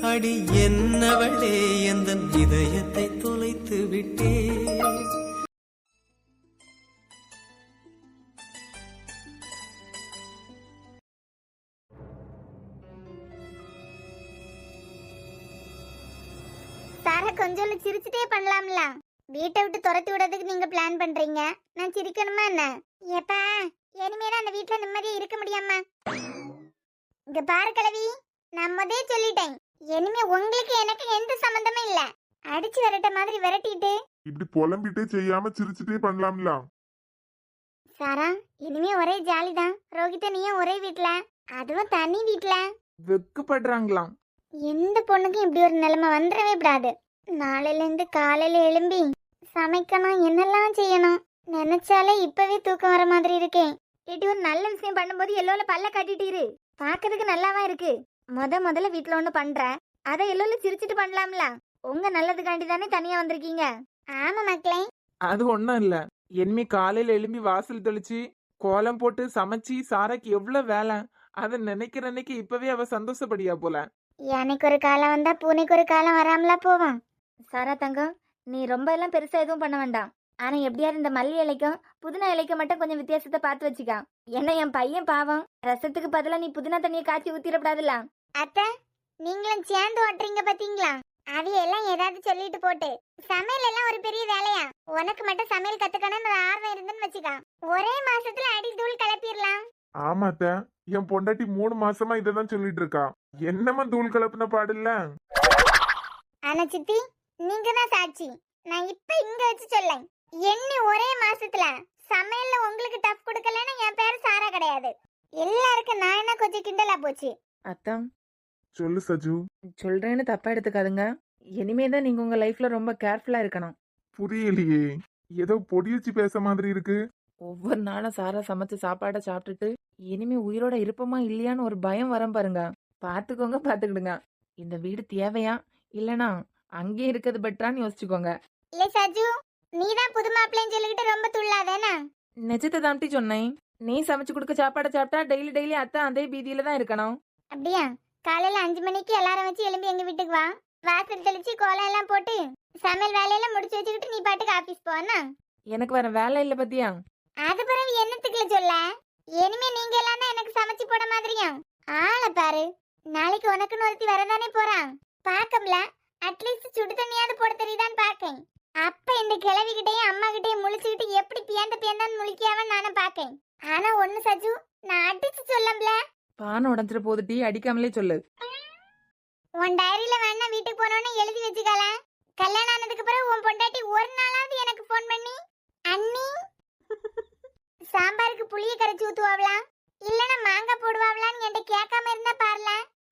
அடி என்னவளே எந்தன் இதயத்தை தொலைத்து விட்டே. சாரா கொஞ்சம் சிரிச்சுட்டே பண்ணலாம்ல. வீட்டை விட்டு துரத்தி விடுறதுக்கு நீங்க பிளான் பண்றீங்க, நான் சிரிக்கணுமா என்ன? ஏப்பா இனிமேல அந்த வீட்டுல நிம்மதியா இருக்க முடியாமா? இங்க பாரு கிழவி, நான் முதே சொல்லிட்டேன், இனிமே உங்களுக்கு எனக்கு எந்த சம்பந்தமும் இல்ல. அடிச்சு விரட்ட மாதிரி விரட்டிட்டு இப்படி புலம்பிட்டே செய்யாம சிரிச்சுட்டே பண்ணலாம்ல. சாரா இனிமே ஒரே ஜாலிதான். ரோஹித நீயும் ஒரே வீட்டுல, அதுவும் தனி வீட்டுல. வெக்கப்படுறாங்களாம். எந்த பொண்ணுக்கும் இப்படி ஒரு நிலைமை வந்துடவே கூடாது. நாளையில இருந்து காலையில எழும்பி சமைக்கணும், என்னெல்லாம் செய்யணும் நினைச்சாலே இப்பவே தூக்கம் வர மாதிரி இருக்கேன். இடி ஒரு நல்ல விஷயம் பண்ணும்போது எல்லோல பல்ல கட்டிட்டீரு, பாக்குறதுக்கு நல்லாவா இருக்கு. முதல்ல வீட்டுல ஒண்ணு பண்ற, அதை எல்லோல சிரிச்சிட்டு பண்ணலாம்ல. உங்க நல்லதுக்காண்டி தானே தனியா வந்திருக்கீங்க. ஆமா மக்களே. அது ஒண்ணும் இல்ல, இனிமே காலையில எழும்பி வாசல் தெளிச்சு கோலம் போட்டு சமைச்சு சாராக்கு எவ்வளவு வேலை. அதை நினைக்கிற அன்னைக்கு இப்பவே அவ சந்தோஷப்படியா போல. எனக்கு ஒரு காலம் வந்தா பூனைக்கு ஒரு காலம் வராமலா போவோம். சாரா தங்கம், நீ ரொம்ப எல்லாம் பெருசா எதுவும் பண்ண வேண்டாம். ஆனா எப்படியாரு இந்த மல்லி இலைக்கும் புதினா இலைக்கும் மட்டும் கொஞ்சம் வித்தியாசத்தை பார்த்து வச்சுக்க. என்ன என் பையன் பாவம், ரசத்துக்கு பதிலா நீ புதினா தண்ணியை காய்ச்சி ஊத்திடப்படாதுல. அத்தை நீங்களும் சேர்ந்து ஓட்டுறீங்க பாத்தீங்களா? அவையெல்லாம் ஏதாவது சொல்லிட்டு போட்டு சமையல் எல்லாம் ஒரு பெரிய வேலையா? உனக்கு மட்டும் சமையல் கத்துக்கணும்னு ஆர்வம் இருந்துன்னு வச்சுக்க, ஒரே மாசத்துல அடி தூள் கிளப்பிடலாம். ஆமாத்த, என் பொண்டாட்டி 3 மாசமா இததான் சொல்லிட்டு இருக்கா. என்னமா தூள் கலப்புன பாடில்ல. ஆனா சித்தி நீங்க தான் சாட்சி. நான் இப்ப இங்க வச்சு சொல்லேன், என்ன ஒரே மாசத்துல சமையல்ல உங்களுக்கு டஃப் கொடுக்கலன்னா என் பேரு சாரா கிடையாது. எல்லாருக்கும் நான் என்ன கொஞ்சம் கிண்டலா போச்சு. அத்தான் சொல்லு சஜு. சொல்றேன்னு தப்பா எடுத்துக்காதுங்க. இனிமேதான் நீங்க உங்க லைஃப்ல ரொம்ப கேர்ஃபுல்லா இருக்கணும். புரியலையே, ஏதோ பொடி வச்சு பேச மாதிரி இருக்கு. ஒவ்வொரு நாளும் சாரா சமைச்ச சாப்பாடை சாப்பிட்டுட்டு இனிமே உயிரோட இருப்போமா இல்லையான்னு ஒரு பயம் வரும் பாருங்க. பாத்துக்கோங்க, பாத்துக்கிடுங்க. இந்த வீடு தேவையா இல்லனா அங்கேயே இருக்கிறது பெட்டரான்னு யோசிச்சுக்கோங்க. இல்ல சஜு, நீதான் புது மாப்பிள்ளைன்னு சொல்லிக்கிட்டு ரொம்ப துள்ளாதேனா? நிஜத்தை தாண்டி சொன்னேன். நீ சமைச்சு கொடுக்க சாப்பாடை சாப்பிட்டா டெய்லி அத்தான் அதே பீதியில தான் இருக்கணும். அப்படியா? காலையில 5 மணிக்கு எல்லாரும் வச்சு எழும்பி எங்க வீட்டுக்கு வா. வாசல் தெளிச்சு கோலம் எல்லாம் போட்டு சமையல் வேலையெல்லாம் முடிச்சு வச்சுக்கிட்டு நீ பாட்டுக்கு ஆபீஸ் போனா. எனக்கு வர வேலை இல்ல பத்தியா? அது பிறகு என்னத்துக்குல சொல்ல? இனிமே நீங்க எல்லாம் தான் எனக்கு சமைச்சு போட மாதிரியா? ஆளை பாரு, நாளைக்கு உனக்குன்னு ஒருத்தி வரதானே போறான். பாக்கம்ல, அட்லீஸ்ட் சுடு தண்ணியாவது போட தெரியுதான்னு பாக்கேன். அப்ப இந்த கிழவி கிட்டையும் அம்மா கிட்டையும் முழிச்சுக்கிட்டு எப்படி பியந்தான் முழிக்காவன்னு நானும் பாக்கேன். ஆனா ஒண்ணு சஜு, நான் அடிச்சு சொல்லம்ல. பானை உடஞ்சிட போது டீ அடிக்காமலே சொல்லு. உன் டைரியில வேணா வீட்டுக்கு போனோன்னு எழுதி வச்சுக்கல. கல்யாணம் ஆனதுக்கு பிறகு உன் பொண்டாட்டி ஒரு நாளாவது எனக்கு போன் பண்ணி அண்ணி சாம்பாருக்கு புளிய கரைச்சி ஊத்துவாங்களா இல்லனா மாங்காய் போடுவாங்களான்னு என்கிட்ட கேட்காம இருந்தா பாருல.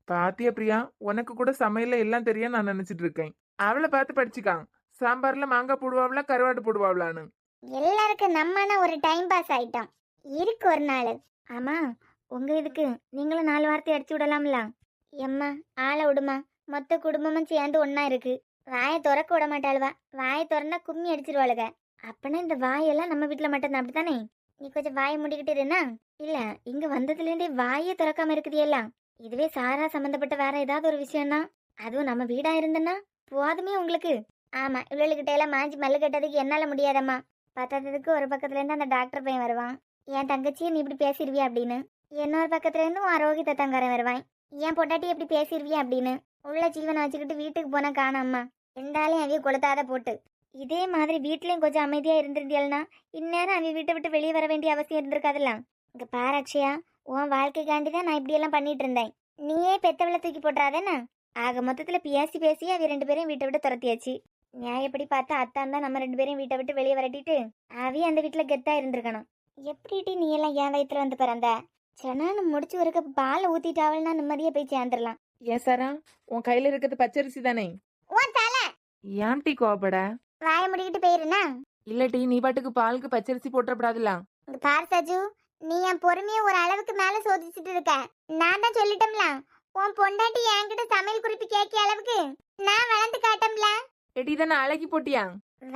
பாத்தியா பிரியா, உனக்கு கூட சமையல்ல எல்லாம் தெரியும் நான் நினைச்சிட்டு இருக்கேன். அவளை பார்த்து படிச்சுக்கான். சாம்பார்ல மாங்காய் போடுவாங்களா கருவாடு போடுவாங்களான்னு. எல்லாருக்கும் நம்மனா ஒரு டைம் பாஸ் ஆயிட்டோம். இருக்கு ஒரு நாள். ஆமா, உங்க இதுக்கு நீங்களும் 4 வார்த்தை அடிச்சு விடலாம்ல. எம்மா ஆளை விடுமா, மொத்த குடும்பமும் சேர்ந்து ஒன்னா இருக்கு. வாயை திறக்க விட மாட்டாளுவா, வாயை திறந்தா கும்மி அடிச்சிருவாளுக. அப்பனா இந்த வாயெல்லாம் நம்ம வீட்டுல மட்டும்தான் அப்படித்தானே? நீ கொஞ்சம் வாயை முடிக்கிட்டு இருந்தா இல்ல, இங்க வந்ததுல இருந்தே வாயே திறக்காம இருக்குதியெல்லாம். இதுவே சாரா சம்பந்தப்பட்ட வேற ஏதாவது ஒரு விஷயம்னா, அதுவும் நம்ம வீடா இருந்தனா போதுமே உங்களுக்கு. ஆமா, இவளுகிட்ட எல்லாம் மாஞ்சி மல்லு கட்டதுக்கு என்னால முடியாதம்மா. பத்தாததுக்கு ஒரு பக்கத்துல இருந்து அந்த டாக்டர் பையன் வருவான், என் தங்கச்சியை நீ இப்படி பேசிடுவியா அப்படின்னு. இன்னொரு பக்கத்துல இருந்து உன் ரோஹித தங்காரன் வருவான், என் பொண்டாட்டி எப்படி பேசிடுவியா அப்படின்னு. உள்ள ஜீவனை வச்சுக்கிட்டு வீட்டுக்கு போனா காணாம்மா. ரெண்டாலையும் அவைய கொளுத்தாத போட்டு. இதே மாதிரி வீட்லயும் கொஞ்சம் அமைதியா இருந்திருந்தியல்னா இந்நேரம் அவ வீட்டை விட்டு வெளியே வர வேண்டிய அவசியம் இருந்திருக்காதுல்ல. இங்க பாராட்சியா, உன் வாழ்க்கைக்காண்டிதான் நான் இப்படி எல்லாம் பண்ணிட்டு இருந்தேன். நீயே பெத்தவளை தூக்கி போட்டுறாதேனா? ஆக மொத்தத்துல பேசி அவ 2 பேரையும் வீட்டை விட்டு துரத்தியாச்சு. நியாயப்படி பார்த்தா அத்தான் தான் நம்ம 2 பேரையும் வீட்டை விட்டு வெளியே வரட்டிட்டு அவைய அந்த வீட்டுல கெத்தா இருந்திருக்கணும். எப்படிட்டி நீ எல்லாம் என் வயிற்றுல வந்து பிறந்த? சனான்னு முடிச்சு ஒரு கப் பாலை ஊத்திட்டாவல்னா நிம்மதியா போய் சேர்ந்துடலாம். ஏன் சாரா, உன் கையில இருக்கிறது பச்சரிசி தானே? உன் தலை ஏன் டீ கோவப்பட? வாய முடிக்கிட்டு போயிருனா? இல்ல நீ பாட்டுக்கு பாலுக்கு பச்சரிசி போட்டுறப்படாதுல. இங்க பாரு சஜு, நீ என் பொறுமையை ஒரு அளவுக்கு மேல சோதிச்சுட்டு இருக்க. நான் தான் சொல்லிட்டோம்ல, உன் பொண்டாட்டி என்கிட்ட சமையல் குறிப்பு கேட்கிய அளவுக்கு நான் வளர்ந்து காட்டம்ல. எடி தானே அழகி போட்டியா?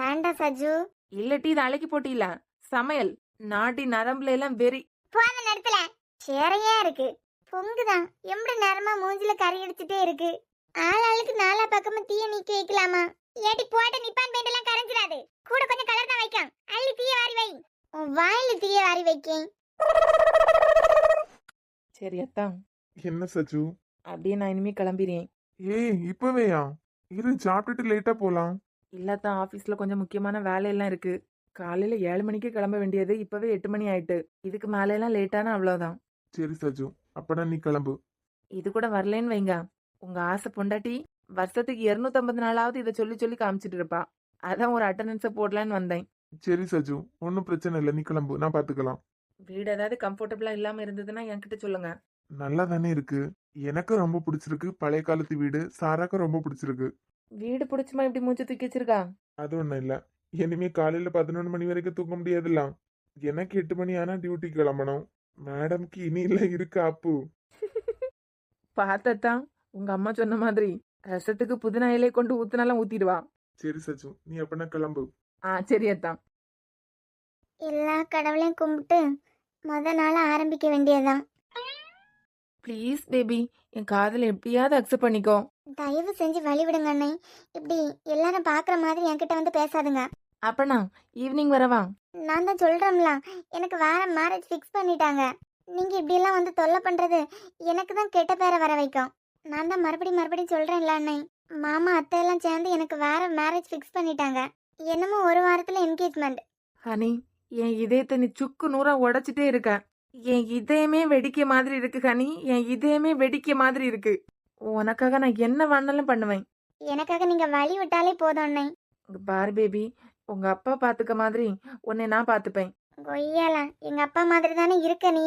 வேண்டாம் சஜு. இல்ல டீ இது அழகி போட்டியில சமையல் நாட்டி நரம்புல எல்லாம் வெறி. போன நேரத்துல சேரையா இருக்கு, பொங்குதான். எப்படி நேரமா மூஞ்சில கறி அடிச்சுட்டே இருக்கு. ஆளாளுக்கு நாலா பக்கமும் தீய நீக்கி வைக்கலாமா? ஏடி போட்ட நிப்பான் பெயிண்ட் எல்லாம் கரைஞ்சிராது. கூட கொஞ்சம் கலர் தான் வைக்கும். அள்ளி தீய வாரி வை. உன் வாயில தீய வாரி வைக்கேன். சரி அத்தா, என்ன சச்சு? அப்படியே நான் இனிமே கிளம்பிறேன். ஏய் இப்பவேயா? இரு, சாப்பிட்டுட்டு லேட்டா போலாம். இல்லாதான் ஆஃபீஸில் கொஞ்சம் முக்கியமான வேலையெல்லாம் இருக்கு. காலையில் 7 மணிக்கு கிளம்ப வேண்டியது இப்போவே 8 மணி ஆயிட்டு. இதுக்கு மேலையெல்லாம் லேட்டான அவ்வளோதான். சரி சச்சு, அப்பனா நீ கிளம்பு. இது கூட வரலேன்னு வைங்க, உங்கள் ஆசை பொண்டாட்டி வருஷத்துக்கு 250 நாளாவது இதை சொல்லி சொல்லி காமிச்சிட்டு இருப்பா. அதான் ஒரு அட்டண்டன்ஸை போடலான்னு வந்தேன். சரி சச்சு, ஒன்றும் பிரச்சனை இல்லை, நீ கிளம்பு, நான் பாத்துக்கலாம். வீடு ஏதாவது கம்ஃபர்டபுளாக இல்லாமல் இருந்ததுன்னா என்கிட்ட சொல்லுங்க. நல்லா தானே இருக்கு. எனக்கும் ரொம்ப பிடிச்சிருக்கு. பழைய காலத்து வீடு சாராக்கும் ரொம்ப பிடிச்சிருக்கு. வீடு பிடிச்சுமா இப்படி மூச்சு தூக்கி வச்சிருக்கா? அது ஒண்ணும் இல்ல. இனிமே காலையில 11 மணி வரைக்கும் தூங்க முடியாதுல்ல. எனக்கு 8 மணி ஆனா டியூட்டி கிளம்பணும். மேடம்க்கு இனியில இருக்கு அப்பு. பார்த்தத்தான் உங்க அம்மா சொன்ன மாதிரி ரசத்துக்கு புதினா இலையை கொண்டு ஊத்துனாலும் ஊத்திடுவா. சரி சச்சு, நீ அப்பனா கிளம்பு. சரி அத்தான். எல்லா கடவுளையும் கும்பிட்டு முத நாள் ஆரம்பிக்க வேண்டியதுதான். ப்ளீஸ் பேபி, என் காதலை எப்படியாவது அக்செப்ட் பண்ணிக்கோ. தயவு செஞ்சு வழி விடுங்க அண்ணே. இப்படி எல்லாரும் பாக்குற மாதிரி என்கிட்ட வந்து பேசாதுங்க. அப்பனா ஈவினிங் வரவா? நான் தான் சொல்றேன்ல, எனக்கு வேற மேரேஜ் ஃபிக்ஸ் பண்ணிட்டாங்க. நீங்க இப்படி எல்லாம் வந்து தொல்லை பண்றது எனக்கு தான் கெட்ட பேரை வர வைக்கும். நான் தான் மறுபடியும் சொல்றேன்ல அண்ணே, மாமா அத்தை எல்லாம் சேர்ந்து எனக்கு வேற மேரேஜ் ஃபிக்ஸ் பண்ணிட்டாங்க. என்னமோ ஒரு வாரத்துல என்கேஜ்மெண்ட். ஹனி, என் இதயத்தை நீ சுக்கு நூறா உடைச்சிட்டே இருக்க. என் இதயமே வெடிக்க மாதிரி இருக்கு ஹனி, என் இதயமே வெடிக்க மாதிரி இருக்கு. உனக்காக நான் என்ன வேணாலும் பண்ணுவேன். எனக்காக நீங்க வழி விட்டாலே போதும் அண்ணே. இங்க பாரு பேபி, உங்க அப்பா பாத்துக்க மாதிரி உன்னை நான் பாத்துப்பேன். கொய்யாலா, எங்க அப்பா மாதிரி தானே இருக்க நீ.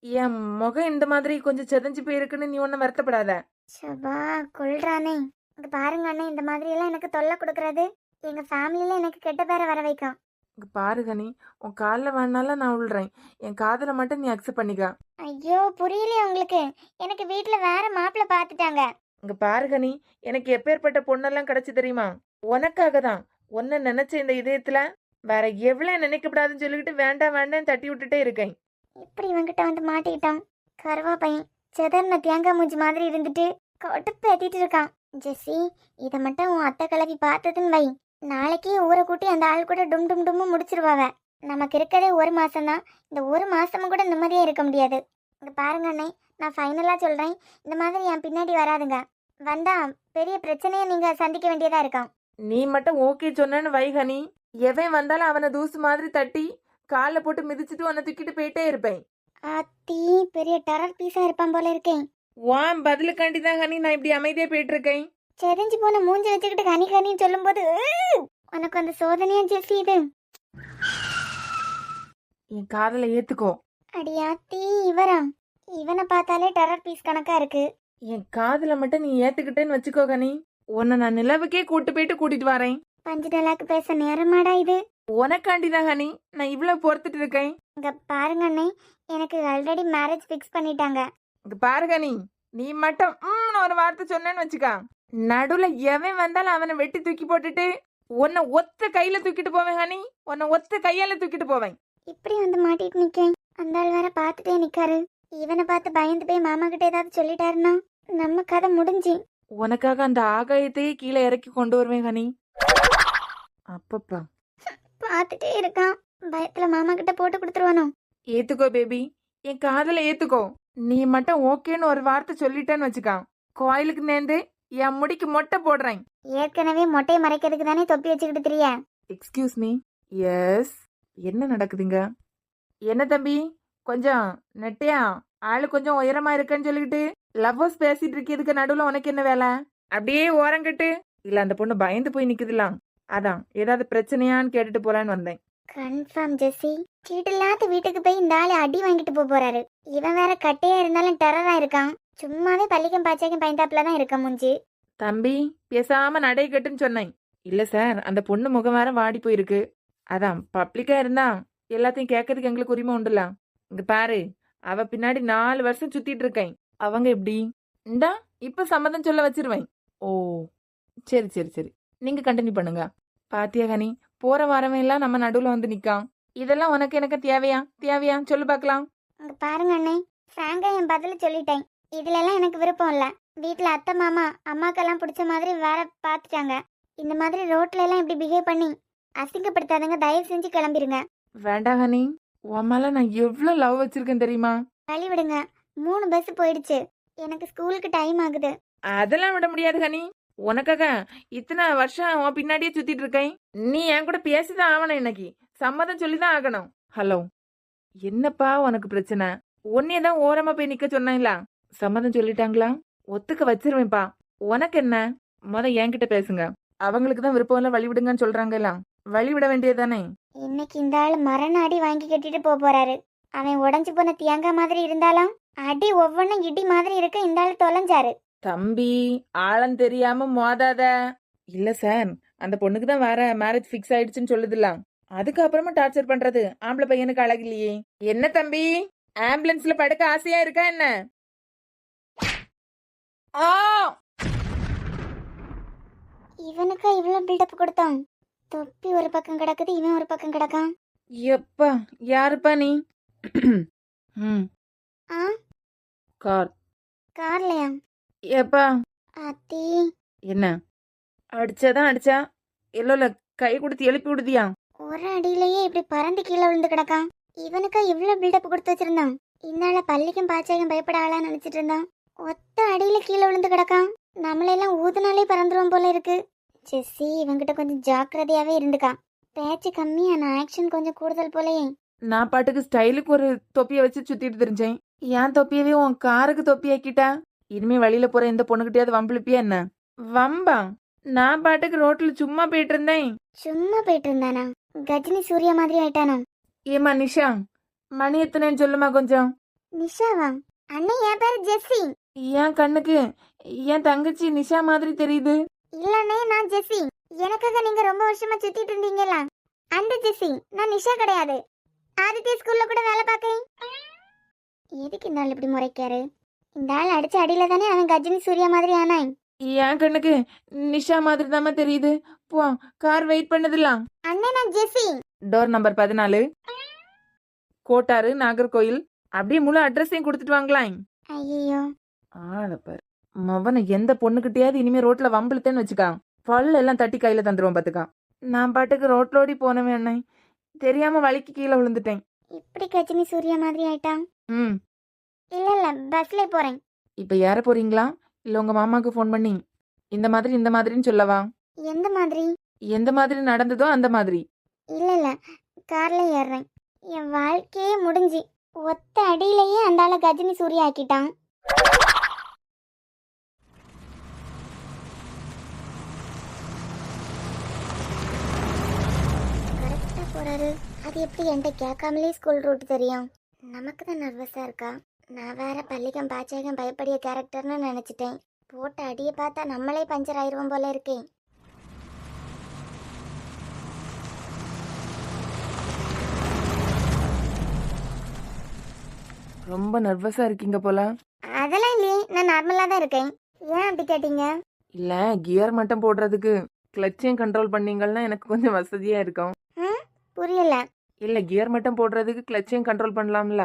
என் முகம் இந்த மாதிரி கொஞ்சம் செதஞ்சு போயிருக்குன்னு நீ ஒன்னும் வருத்தப்படாத. சபா கொள்றானே. இங்க பாருங்க அண்ணே, இந்த மாதிரி எல்லாம் எனக்கு தொல்லை கொடுக்கறது எங்க ஃபேமிலியில எனக்கு கெட்ட பேரை வர வைக்கும். இங்க பாரு ஹனி, உன் காலில் வேணாலும் நான் விழுறேன். என் காதலை மட்டும் நீ அக்செப்ட் பண்ணிக்க. ஐயோ புரியலையே உங்களுக்கு. எனக்கு வீட்டுல வேற மாப்பிள்ளை பார்த்துட்டாங்க. இங்க பாரு ஹனி, எனக்கு எப்பேற்பட்ட பொண்ணெல்லாம் கிடைச்சு தெரியுமா? உனக்காக தான். உன்னை நினைச்ச இந்த இதயத்துல வேற எவ்வளவு நினைக்கப்படாதுன்னு சொல்லிக்கிட்டு வேண்டாம் வேண்டாம் தட்டி விட்டுட்டே இருக்கேன். இப்படி இவங்கிட்ட வந்து மாட்டிக்கிட்டான். கருவா பையன் செதர்ன தேங்காய் மூஞ்சி மாதிரி இருந்துட்டு கடுப்பு ஏத்திட்டு இருக்கான். ஜெஸ்ஸி, இதை மட்டும் உன் அத்தை கிளவி பார்த்ததுன்னு வை, நாளைக்கே ஊரை கூட்டி அந்த ஆள் கூட டும் டும் டும்மு முடிச்சிருவாவ. நமக்கு இருக்கதே ஒரு மாசம்தான். இந்த ஒரு மாசமும் கூட நிம்மதியா இருக்க முடியாது. இங்க பாருங்க அண்ணே, நான் ஃபைனலா சொல்றேன், இந்த மாதிரி என் பின்னாடி வராதுங்க. வந்தா பெரிய பிரச்சனையை நீங்க சந்திக்க வேண்டியதா இருக்கும். நீ மட்டும் ஓகே சொன்னேன்னு வை ஹனி, எவன் வந்தாலும் அவனை தூசு மாதிரி தட்டி காலில் போட்டு மிதிச்சுட்டு உன்னை தூக்கிட்டு போயிட்டே இருப்பேன். அத்தி பெரிய டெரர் பீஸா இருப்பான் போல இருக்கேன். வான் பதிலுக்காண்டி தான் ஹனி நான் இப்படி அமைதியா போயிட்டு இருக்கேன். செதஞ்சு போன மூஞ்சி வச்சுக்கிட்டு கனி கனின்னு சொல்லும் போது உனக்கு அந்த சோதனையா ஜெஸ்ஸி இது? என் காதலை ஏத்துக்கோ. அடியாத்தி, இவனை பார்த்தாலே டெரர் பீஸ் கணக்கா இருக்கு. என் காதலை மட்டும் நீ ஏத்துக்கிட்டேன்னு வச்சுக்கோ கனி, உன்னை நான் நிலவுக்கே கூட்டு போயிட்டு கூட்டிட்டு வரேன். பஞ்சு டலாக்கு பேச நேரமாடா இது? உனக்காண்டி தான் ஹனி நான் இவ்வளவு பொறுத்துட்டு இருக்கேன். இங்க பாருங்க அண்ணே, எனக்கு ஆல்ரெடி மேரேஜ் ஃபிக்ஸ் பண்ணிட்டாங்க. இங்க பாரு கனி, நீ மட்டும் ஒரு வார்த்தை சொன்னேன்னு வச்சுக்கா, நடுவுல எவன் வந்தாலும் அவனை வெட்டி தூக்கி போட்டுட்டு உன்னை ஒத்த கையில தூக்கிட்டு போவேன் ஹனி, உன்னை ஒத்த கையால தூக்கிட்டு போவேன். இப்படி வந்து மாட்டிட்டு நிக்கேன். அந்த ஆள் வேற பார்த்துட்டே நிக்காரு. இவனை பார்த்து பயந்து போய் மாமா கிட்ட ஏதாவது சொல்லிட்டாருன்னா நம்ம கதை முடிஞ்சு. உனக்காக அந்த ஆகாயத்தையே கீழே இறக்கி கொண்டு வருவேன் ஹனி. அப்பப்பா பார்த்துட்டே இருக்கான். பயத்துல மாமா கிட்ட போட்டு கொடுத்துருவானோ? ஏத்துக்கோ பேபி, என் காதலை ஏத்துக்கோ. நீ மட்டும் ஓகேன்னு ஒரு வார்த்தை சொல்லிட்டேன்னு வச்சுக்கா, கோயிலுக்கு நேர்ந்து என் முடிக்கு மொட்டை போடுறேன். ஏற்கனவே மொட்டையை மறைக்கிறதுக்கு தானே தொப்பி வச்சுக்கிட்டு திரிய. Excuse me. எஸ், என்ன நடக்குதுங்க? என்ன தம்பி, கொஞ்சம் நெட்டையா ஆளு கொஞ்சம் உயரமா இருக்கேன்னு சொல்லிக்கிட்டு லவ்வர்ஸ் பேசிட்டு இருக்கிறதுக்கு நடுவுல உனக்கு என்ன வேலை? அப்படியே ஓரங்கட்டு. இல்ல அந்த பொண்ணு பயந்து போய் நிக்குதுலாம், அதான் ஏதாவது பிரச்சனையான்னு கேட்டுட்டு போலான்னு வந்தேன். கன்ஃபார்ம் ஜெஸ்ஸி, சீட்டில்லாத வீட்டுக்கு போய் இந்த ஆளு அடி வாங்கிட்டு போறாரு. இவன் வேற கட்டையா இருந்தாலும் டெரரா இருக்கான். சும்மாவே பள்ளிக்கும் பாச்சாக்கும் பயந்தாப்புல தான் இருக்க மூஞ்சி. தம்பி பேசாம நடை கட்டுன்னு சொன்னேன். இல்ல சார், அந்த பொண்ணு முகம் வேற வாடி போயிருக்கு. அதான் பப்ளிக்கா இருந்தா எல்லாத்தையும் கேட்கறதுக்கு எங்களுக்கு உரிமை உண்டுல. இங்க பாரு, அவ பின்னாடி 4 வருஷம் சுத்திட்டு இருக்கேன். அவங்க எப்படி இந்தா இப்ப சம்மதம் சொல்ல வச்சிருவேன். ஓ சரி சரி சரி, நீங்க கண்டினியூ பண்ணுங்க. பாத்தியா கனி, போற வாரவன் எல்லாம் நம்ம நடுவுல வந்து நிக்கான். இதெல்லாம் உனக்கு எனக்கு தேவையா சொல்லு பாக்கலாம். அங்க பாருங்க அண்ணே, ஃப்ராங்கா என் பதில சொல்லிட்டேன். இதுல எல்லாம் எனக்கு விருப்பம் இல்ல. வீட்டில் அத்தை மாமா அம்மாக்கெல்லாம் பிடிச்ச மாதிரி வேற பார்த்துட்டாங்க. இந்த மாதிரி ரோட்ல எல்லாம் இப்படி பிஹேவ் பண்ணி அசிங்கப்படுத்தாதங்க, தயவு செஞ்சு கிளம்பிருங்க. வேண்டாம் ஹனி, உன் மேல நான் எவ்வளோ லவ் வச்சிருக்கேன் தெரியுமா? வழி விடுங்க, 3 பஸ் போயிடுச்சு, எனக்கு ஸ்கூலுக்கு டைம் ஆகுது. அதெல்லாம் விட முடியாது ஹனி. உனக்காக இத்தனை வருஷம் உன் பின்னாடியே சுத்திட்டு இருக்கேன். நீ என் கூட பேசிதான் ஆகணும். இன்னைக்கு சம்மதம் சொல்லிதான் ஆகணும். ஹலோ, என்னப்பா உனக்கு பிரச்சனை? உன்னையே தான் ஓரமா போய் நிக்க சொன்னாங்களா? சம்மதம் சொல்லிட்டாங்களா? ஒத்துக்க வச்சிருவேன்ப்பா. உனக்கு என்ன? என்கிட்ட பேசுங்க. அவங்களுக்கு தான் விருப்பம் இல்ல, வழி விடுங்கன்னு சொல்றாங்கல்ல, வழி விட வேண்டியதானே? இன்னைக்கு இந்த ஆள் மரண அடி வாங்கி கட்டிட்டு போறாரு. அவன் உடஞ்சு போன தேங்காய் மாதிரி இருந்தாலும் அடி ஒவ்வொன்றும் இடி மாதிரி இருக்க இந்த ஆள் தொலைஞ்சாரு. தம்பி, ஆழம் தெரியாம மோதாத. இல்ல சார், அந்த பொண்ணுக்கு தான் வேற மேரேஜ் ஃபிக்ஸ் ஆயிடுச்சுன்னு சொல்லுதுல, அதுக்கப்புறமா டார்ச்சர் பண்றது ஆம்பளை பையனுக்கு அழகில்லையே. என்ன தம்பி, ஆம்புலன்ஸ்ல படுக்க ஆசையா இருக்கா என்ன? ஆ, இவனுக்கா இவ்வளவு பில்டப் கொடுத்தான்? தொப்பி ஒரு பக்கம் கிடக்குது, இவன் ஒரு பக்கம் கிடக்கான். எப்பா யாருப்பா நீ? ம், ஆ, கார். கார்லயா? எப்பா அத்தி, என்ன அடிச்சாதான் அடிச்சா, இல்ல கை கொடுத்து எழுப்பி விடுதியா? ஒரு அடியிலேயே இப்படி பறந்து கீழே விழுந்து கிடக்கான். இவனுக்கா இவ்வளவு பில்டப் கொடுத்து வச்சிருந்தான்? இந்தால பள்ளிக்கும் பாச்சைக்கும் பயப்பட ஆளா நினைச்சிட்டு இருந்தான். ஒத்த அடியில கீழே விழுந்து கிடக்கான். நம்மளெல்லாம் ஊதுனாலே பறந்துருவோம் போல இருக்கு. ஜெஸ்ஸி, இவங்கிட்ட கொஞ்சம் ஜாக்கிரதையாவே இருந்துக்கா. பேச்சு கம்மி, ஆனா ஆக்ஷன் கொஞ்சம் கூடுதல் போலயே. நான் பாட்டுக்கு ஸ்டைலுக்கு ஒரு தொப்பியை வச்சு சுத்திட்டு தெரிஞ்சேன். ஏன் தொப்பியவே உன் காருக்கு தொப்பி ஆக்கிட்டா? இனிமே வழியில போற எந்த பொண்ணுகிட்டயாவது வம்பிழுப்பியா என்ன? வம்பா? நான் பாட்டுக்கு ரோட்ல சும்மா போயிட்டு இருந்தேன். சும்மா போயிட்டு இருந்தானா? கஜினி சூர்யா மாதிரி ஆயிட்டானா? ஏமா நிஷா, மணி எத்தனைன்னு சொல்லுமா கொஞ்சம். நிஷாவா? அண்ணே, என் பேரு ஜெஸ்ஸி. என் கண்ணுக்கு என் தங்கச்சி நிஷா மாதிரி தெரியுது. இல்லண்ணே, நான் ஜெஸ்ஸி. எனக்காக நீங்க ரொம்ப வருஷமா சுத்திட்டு இருந்தீங்கல்ல, அந்த ஜெஸ்ஸி. நான் நிஷா கிடையாது. ஆதித்ய ஸ்கூல்ல கூட வேலை பார்க்கேன். எதுக்கு இந்த ஆள் இப்படி முறைக்காரு? இந்த ஆள் அடிச்ச அடியில தானே அவன் கஜினி சூர்யா மாதிரி ஆனான். என் கண்ணுக்கு நிஷா மாதிரி தாமா தெரியுது. போ, கார் வெயிட் பண்ணதுலாம். அண்ணே, நான் Jessie. Door number 14, Kottar, Nagercoil. அப்படியே முழு அட்ரஸையும் கொடுத்துட்டு வாங்கலாம். ஐயோ, ஆளப்பார் மவனை எந்த பொண்ணுகிட்டயாவது இனிமே ரோட்ல வம்பிழுத்தேன்னு வச்சுக்கா, பல்ல எல்லாம் தட்டி கையில தந்துருவான் பாத்துக்கா. நான் பாட்டுக்கு ரோட்லோடி போனவன் அண்ணே, தெரியாம வலிக்கு கீழே விழுந்துட்டேன். இப்படி கஜினி சூர்யா மாதிரி ஆயிட்டான். ம், இல்ல இல்ல, பஸ்ல போறேன். இப்ப ஏற போறீங்களா? இல்ல உங்க மாமாக்கு ஃபோன் பண்ணி இந்த மாதிரின்னு சொல்லவா? எந்த மாதிரி? எந்த மாதிரி நடந்ததோ அந்த மாதிரி. இல்ல இல்ல, கார்ல ஏறுறேன். என் வாழ்க்கையே முடிஞ்சு. ஒத்த அடியிலேயே அந்த ஆளை கஜினி சூர்யா ஆக்கிட்டான். கரெக்டா போறாரு. அது எப்படி என்கிட்ட கேட்காமலே ஸ்கூல் ரூட் தெரியும்? நமக்கு தான் நர்வஸா இருக்கா. நான் வேற பள்ளிக்கம் பாச்சகம் பயப்படிய கேரக்டர்னு நினைச்சிட்டேன். போட்ட அடியை பார்த்தா நம்மளே பஞ்சர் ஆயிருவோம் போல இருக்கே. ரொம்ப நர்வஸா இருக்கீங்க போல. அதெல்லாம் இல்லையே, நான் நார்மலா தான் இருக்கேன். ஏன் அப்படி கேட்டீங்க? இல்ல, கியர் மட்டும் போடுறதுக்கு கிளச்சையும் கண்ட்ரோல் பண்ணீங்கன்னா எனக்கு கொஞ்சம் வசதியா இருக்கும். புரியல. இல்ல, கியர் மட்டும் போடுறதுக்கு கிளச்சையும் கண்ட்ரோல் பண்ணலாம்ல.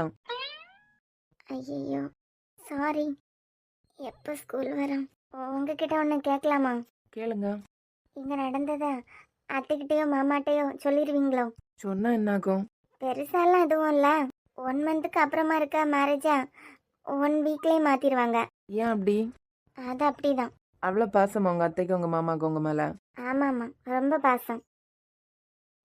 ஐயோ, சாரி. எப்போ ஸ்கூல் வரும்? உங்ககிட்ட ஒன்று கேட்கலாமா? கேளுங்க. இங்க நடந்தத அத்தைக்கிட்டயோ மாமாட்டையோ சொல்லிடுவீங்களோ? சொன்னா என்னாகும்? பெருசாலாம் எதுவும் இல்லை. 1 மந்த்துக்கு அப்புறமா இருக்க மேரேஜா 1 வீக்லேயே மாத்திடுவாங்க. ஏன் அப்படி? அது அப்படிதான். அவ்வளவு பாசமா உங்க அத்தைக்கு உங்க மாமாக்கு உங்க மேல? ஆமாம்மா, ரொம்ப பாசம்.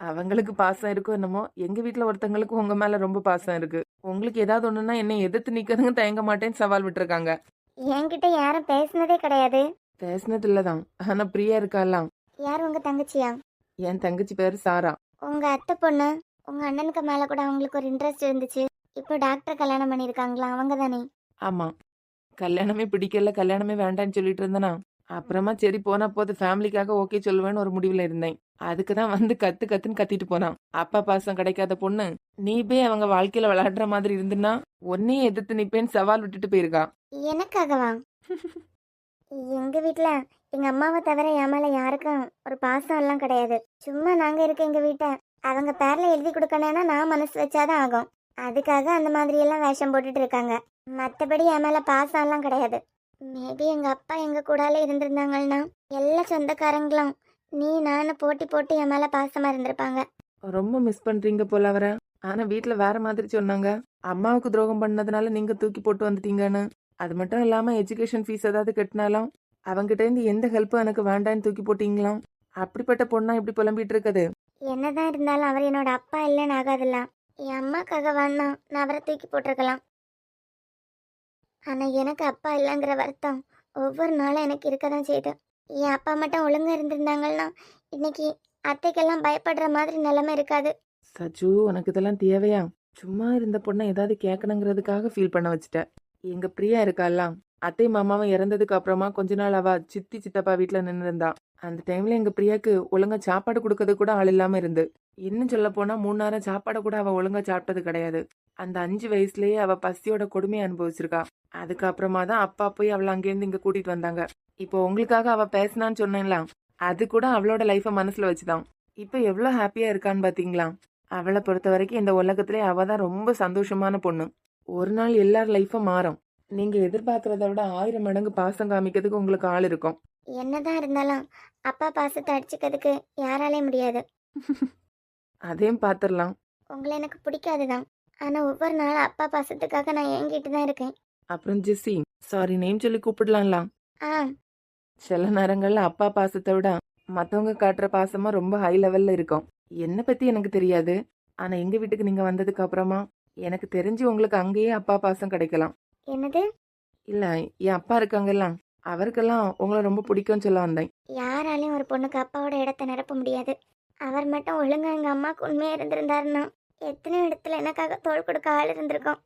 அவங்களுக்கு பாசம் இருக்கோ என்னமோ, எங்க வீட்டுல ஒருத்தங்களுக்கு உங்க மேல ரொம்ப பாசம் இருக்கு. உங்களுக்கு ஏதாவது ஒண்ணுன்னா என்னை எதிர்த்து நிக்கிறதுங்க தயங்க மாட்டேன்னு சவால் விட்டுருக்காங்க. என்கிட்ட யாரும் பேசினதே கிடையாது. பேசினது இல்லதான், ஆனா பிரியா இருக்காலாம். யார், உங்க தங்கச்சியா? என் தங்கச்சி பேரு சாரா. உங்க அத்தை பொண்ணு. உங்க அண்ணனுக்கு மேல கூட அவங்களுக்கு ஒரு இன்ட்ரெஸ்ட் இருந்துச்சு. இப்போ டாக்டர் கல்யாணம் பண்ணியிருக்காங்களா, அவங்க தானே? ஆமா, கல்யாணமே பிடிக்கல, கல்யாணமே வேண்டான்னு சொல்லிட்டு இருந்தேனா. அப்புறமா சரி போனா போது, ஃபேமிலிக்காக ஓகே சொல்லுவேன்னு ஒரு முடிவுல இருந்தேன். அதுக்குதான் வந்து கத்துன்னு கத்திட்டு போனான். அப்பா பாசம் கிடைக்காத பொண்ணு நீ போய் அவங்க வாழ்க்கையில விளையாடுற மாதிரி இருந்துன்னா உன்னையே எதிர்த்து நிப்பேன்னு சவால் விட்டுட்டு போயிருக்கா. எனக்காகவா? எங்க வீட்டுல எங்க அம்மாவை தவிர என் மேல யாருக்கும் ஒரு பாசம் எல்லாம் கிடையாது. சும்மா நாங்க இருக்க எங்க வீட்டை அவங்க பேர்ல எழுதி கொடுக்கணும்னா நான் மனசு வச்சாதான் ஆகும். அதுக்காக அந்த மாதிரி எல்லாம் வேஷம் போட்டுட்டு இருக்காங்க. மத்தபடி என் மேல பாசம் எல்லாம் கிடையாது. மேபி எங்க அப்பா எங்க கூடால இருந்திருந்தாங்கன்னா எல்லா சொந்தக்காரங்களும் நீ நானும் போட்டி போட்டு என் மேல பாசமா இருந்திருப்பாங்க. ரொம்ப மிஸ் பண்றீங்க போல அவரை. ஆனா வீட்ல வேற மாதிரி சொன்னாங்க. அம்மாவுக்கு துரோகம் பண்ணதுனால நீங்க தூக்கி போட்டு வந்துட்டீங்கன்னு. அது மட்டும் இல்லாம எஜுகேஷன் ஃபீஸ் ஏதாவது கட்டினாலும் அவங்கிட்ட இருந்து எந்த ஹெல்ப்பும் எனக்கு வேண்டான்னு தூக்கி போட்டீங்களாம். அப்படிப்பட்ட பொண்ணா இப்படி புலம்பிட்டு இருக்குது. என்னதான் இருந்தாலும் அவர் என்னோட அப்பா இல்லைன்னு ஆகாதுல்ல. என் அம்மாக்காக வேணா நான் அவரை தூக்கி போட்டிருக்கலாம். ஆனா எனக்கு அப்பா இல்லைங்கிற வருத்தம் ஒவ்வொரு நாளும் எனக்கு இருக்க தான் செய்யுது. என் அப்பா மட்டும் ஒழுங்கா இருந்திருந்தாங்கன்னா இன்னைக்கு அத்தைக்கெல்லாம் பயப்படுற மாதிரி நிலைமை இருக்காது. சச்சு, உனக்கு இதெல்லாம் தேவையா? சும்மா இருந்த பொண்ணை ஏதாவது கேட்கணுங்கிறதுக்காக ஃபீல் பண்ண வச்சுட்ட. எங்க பிரியா இருக்காலாம், அத்தை மாமாவும் இறந்ததுக்கு அப்புறமா கொஞ்ச நாள் அவ சித்தி சித்தப்பா வீட்டுல நின்று இருந்தா. அந்த டைம்ல எங்க பிரியாக்கு ஒழுங்கா சாப்பாடு கொடுக்கறது கூட ஆள் இல்லாம இருந்து. இன்னும் சொல்ல போனா 3 நேரம் சாப்பாடு கூட அவ ஒழுங்கா சாப்பிட்டது கிடையாது. அந்த 5 வயசுலயே அவ பசியோட கொடுமையை அனுபவிச்சிருக்கா. அதுக்கப்புறமா தான் அப்பா போய் அவளை அங்கேருந்து இங்க கூட்டிட்டு வந்தாங்க. இப்போ உங்களுக்காக அவ பேசினான்னு சொன்னேன்ல, அது கூட அவளோட லைஃப மனசுல வச்சுதான். இப்போ எவ்வளவு ஹாப்பியா இருக்கான்னு பாத்தீங்களா? அவளை பொறுத்த வரைக்கும் இந்த உலகத்திலே அவ தான் ரொம்ப சந்தோஷமான பொண்ணு. ஒரு நாள் எல்லார் லைஃபும் மாறும். நீங்க எதிர்பார்க்கறத விட 1000 மடங்கு பாசம் காமிக்கிறதுக்கு உங்களுக்கு ஆள் இருக்கும். என்னதான் இருந்தாலும் அப்பா பாசத்தை அடிச்சுக்கிறதுக்கு யாராலே முடியாது. அதையும் பாத்துரலாம். உங்களை எனக்கு பிடிக்காதுதான். ஆனா ஒவ்வொரு நாளும் அப்பா பாசத்துக்காக நான் ஏங்கிட்டு தான் இருக்கேன். அப்புறம் ஜெஸ்ஸி, சாரி நேம் சொல்லி கூப்பிடலாம்லாம். ஆ, சில நேரங்கள்ல அப்பா பாசத்தை விட மத்தவங்க காட்டுற பாசமா ரொம்ப ஹை லெவல்ல இருக்கும். என்ன பத்தி எனக்கு தெரியாது. ஆனா எங்க வீட்டுக்கு நீங்க வந்ததுக்கு அப்புறமா எனக்கு தெரிஞ்சு உங்களுக்கு அங்கேயே அப்பா பாசம் கிடைக்கலாம். என்னது? இல்ல, என் அப்பா இருக்காங்கல்ல, அவருக்கெல்லாம் உங்களை ரொம்ப பிடிக்கும்னு சொல்ல வந்தேன். யாராலையும் ஒரு பொண்ணுக்கு அப்பாவோட இடத்த நிரப்ப முடியாது. அவர் மட்டும் ஒழுங்கா எங்க அம்மாவுக்கு உண்மையா இருந்திருந்தாருன்னா எத்தனையோ இடத்துல எனக்காக தோள் கொடுக்க ஆள் இருந்திருக்கும்.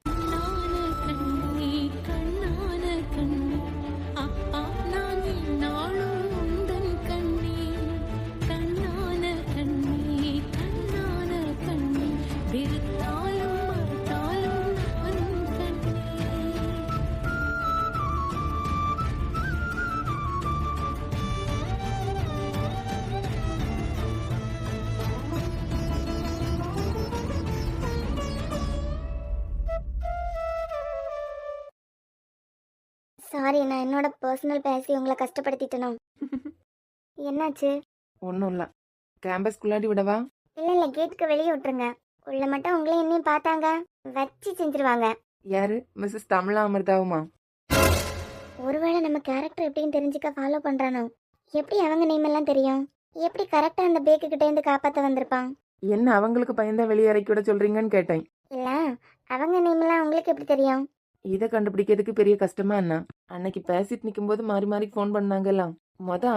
சாரி, நான் என்னோட பர்சனல் பேசி உங்களை கஷ்டப்படுத்திட்டனோ? என்னாச்சு? ஒன்றும் இல்லை. கேம்பஸ்குள்ளாடி விடவா? இல்ல கேட்டுக்கு வெளியே விட்டுருங்க. உள்ள மட்டும் உங்களை என்னையும் பார்த்தாங்க வச்சு செஞ்சிருவாங்க. யாரு? மிஸ்ஸஸ் தமிழா அமிர்தாவுமா? ஒருவேளை நம்ம கேரக்டர் எப்படின்னு தெரிஞ்சுக்க ஃபாலோ பண்றானோ? எப்படி அவங்க நேம் எல்லாம் தெரியும்? எப்படி கரெக்டா அந்த பேக்கு கிட்ட இருந்து காப்பாத்த வந்திருப்பான்? என்ன அவங்களுக்கு பயந்தா வெளியே இறக்கி விட சொல்றீங்கன்னு கேட்டேன். இல்ல, அவங்க நேம் எல்லாம் உங்களுக்கு எப்படி தெரியும்? இதை கண்டுபிடிக்கிறதுக்கு பெரிய கஷ்டமா என்ன? அன்னைக்கு பேசிட்டு நிக்கும்போது மாறி மாறி ஃபோன் பண்ணாங்கல்லாம்.